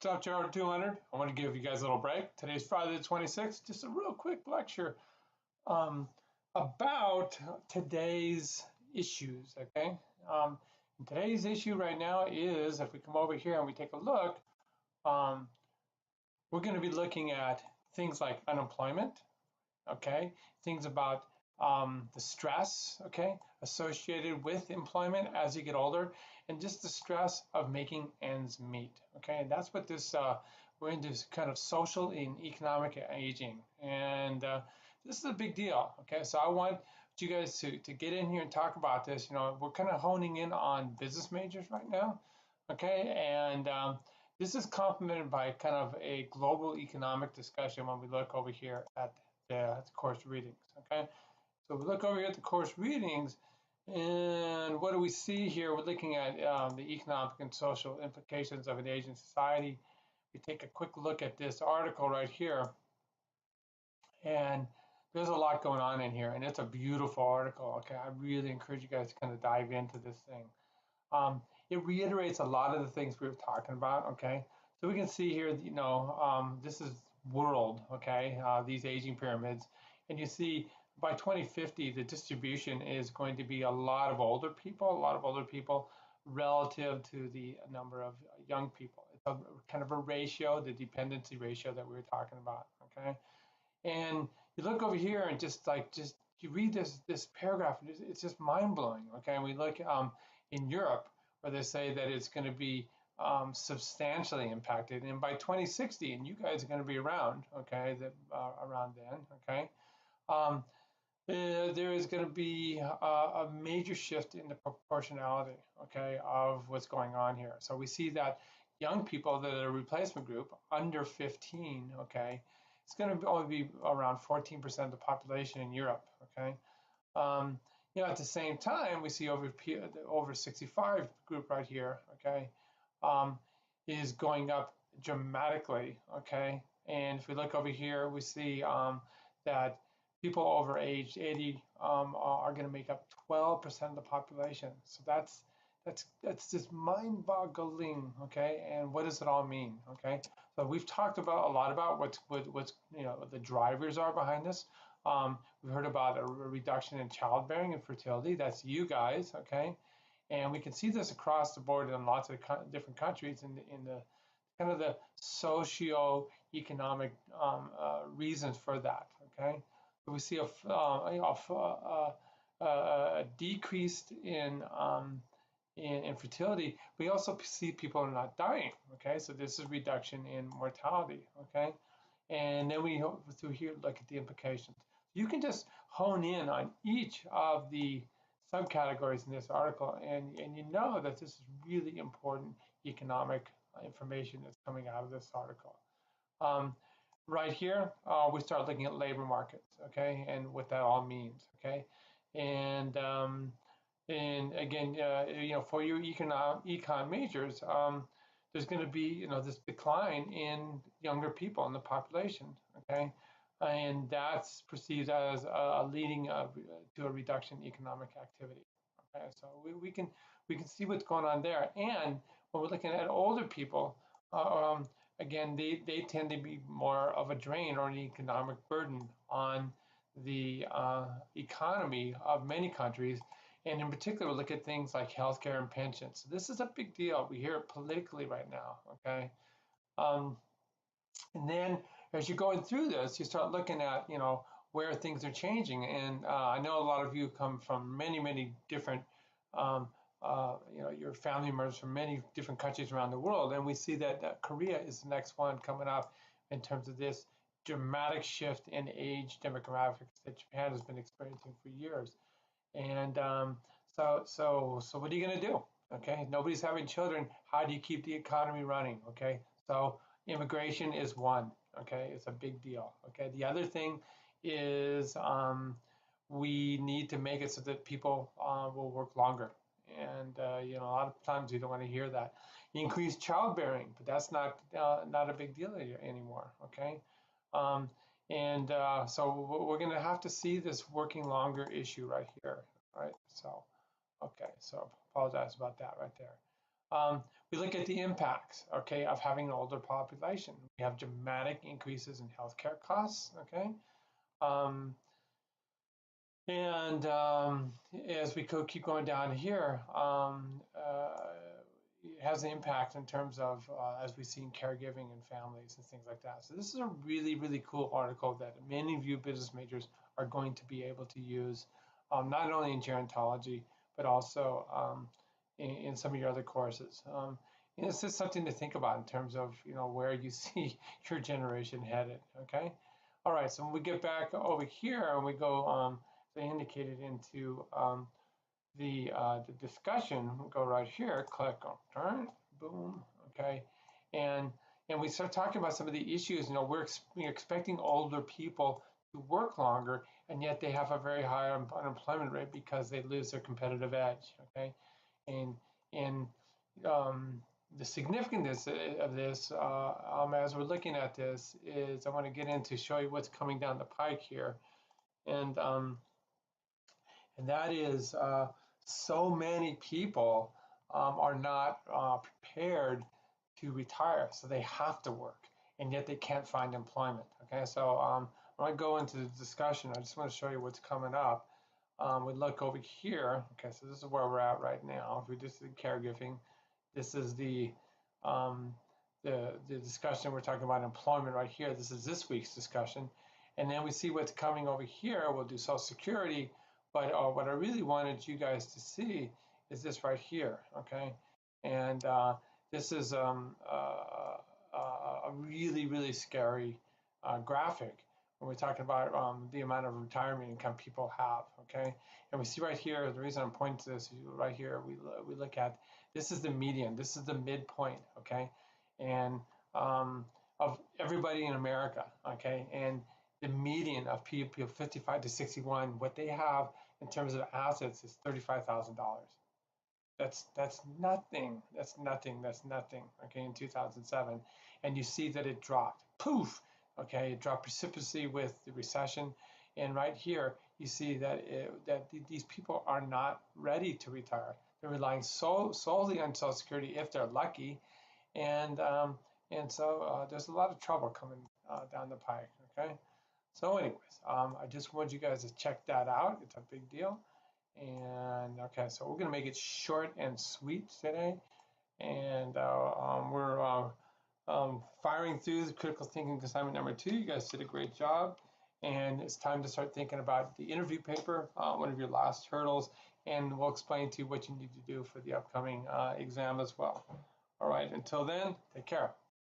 What's up, GERO 200? I want to give you guys a little break. Today's Friday the 26th. Just a real quick lecture um, about today's issues, okay? Um, today's issue right now is, if we come over here and we take a look, um, we're going to be looking at things like unemployment, okay? Things about the stress, okay, associated with employment as you get older, and just the stress of making ends meet, okay? And that's what this, we're into kind of social and economic aging. And this is a big deal, okay? So I want you guys to get in here and talk about this. You know, we're kind of honing in on business majors right now, okay? And this is complemented by kind of a global economic discussion when we look over here at the course readings, okay? So we look over here at the course readings, and what do we see here? We're looking at the economic and social implications of an aging society. We take a quick look at this article right here, and there's a lot going on in here, and it's a beautiful article, okay? I really encourage you guys to kind of dive into this thing. It reiterates a lot of the things we were talking about, okay? So we can see here, you know, this is world, okay, these aging pyramids. And you see by 2050, the distribution is going to be a lot of older people relative to the number of young people. It's a kind of a ratio, the dependency ratio that we were talking about, okay? And you look over here and just you read this paragraph, it's just mind blowing. Okay, and we look in Europe where they say that it's going to be substantially impacted, and by 2060, and you guys are going to be around, okay, around then, okay. There is going to be a major shift in the proportionality, okay, of what's going on here. So we see that young people that are a replacement group under 15, okay, it's going to only be around 14% of the population in Europe, okay. You know, at the same time, we see over 65 group right here, okay, is going up dramatically, okay. And if we look over here, we see that people over age 80 are going to make up 12% of the population. So that's just mind-boggling, okay? And what does it all mean, okay? So we've talked about a lot about what's you know, the drivers are behind this. We've heard about a reduction in childbearing and fertility. That's you guys, okay? And we can see this across the board in lots of different countries in the kind of the socio-economic reasons for that, okay? We see a decrease in fertility. We also see people are not dying. Okay, so this is reduction in mortality. Okay, and then we through here look at the implications. You can just hone in on each of the subcategories in this article, and you know that this is really important economic information that's coming out of this article. Right here, we start looking at labor markets, okay, and what that all means, okay, and again, you know, for your econ majors, there's going to be, you know, this decline in younger people in the population, okay, and that's perceived as leading to a reduction in economic activity. Okay, so we can see what's going on there, and when we're looking at older people. Again, they tend to be more of a drain or an economic burden on the economy of many countries. And in particular, look at things like healthcare and pensions. So this is a big deal. We hear it politically right now, okay? And then as you're going through this, you start looking at, you know, where things are changing. And I know a lot of you come from many different you know, your family members from many different countries around the world, and we see that Korea is the next one coming up in terms of this dramatic shift in age demographics that Japan has been experiencing for years. And so what are you going to do? Okay, nobody's having children. How do you keep the economy running? Okay, so immigration is one. Okay, it's a big deal. Okay, the other thing is we need to make it so that people will work longer. And you know, a lot of times you don't want to hear that. Increase childbearing, but that's not a big deal anymore. Okay, so we're going to have to see this working longer issue right here. Right. So, okay. So apologize about that right there. We look at the impacts, okay, of having an older population. We have dramatic increases in healthcare costs, okay? And as we keep going down here, it has an impact in terms of, as we've seen, caregiving and families and things like that. So this is a really, really cool article that many of you business majors are going to be able to use, not only in gerontology, but also in some of your other courses. And it's just something to think about in terms of, where you see your generation headed, okay? All right, so when we get back over here and we go, they indicated into the discussion, we'll go right here, click on, boom, okay, and we start talking about some of the issues. We're expecting older people to work longer, and yet they have a very high unemployment rate because they lose their competitive edge, okay, and the significance of this, as we're looking at this, is I want to get into show you what's coming down the pike here, and that is so many people are not prepared to retire, so they have to work, and yet they can't find employment. Okay, so when I go into the discussion, I just want to show you what's coming up. We look over here. Okay, so this is where we're at right now. If we just did caregiving, this is the discussion. We're talking about employment right here. This is this week's discussion, and then we see what's coming over here. We'll do Social Security. But what I really wanted you guys to see is this right here, okay? And this is a really, really scary graphic when we're talking about the amount of retirement income people have, okay? And we see right here, the reason I'm pointing to this, right here, we look at, this is the median, this is the midpoint, okay? And of everybody in America, okay? And the median of people 55 to 61, what they have in terms of assets is $35,000. That's nothing. That's nothing. That's nothing. Okay, in 2007, and you see that it dropped. Poof. Okay, it dropped precipitously with the recession, and right here you see that these people are not ready to retire. They're relying solely on Social Security if they're lucky, and so there's a lot of trouble coming down the pike. Okay. So anyways, I just wanted you guys to check that out. It's a big deal. And okay, so we're gonna make it short and sweet today. And we're firing through the critical thinking assignment number 2. You guys did a great job. And it's time to start thinking about the interview paper, one of your last hurdles. And we'll explain to you what you need to do for the upcoming exam as well. All right, until then, take care.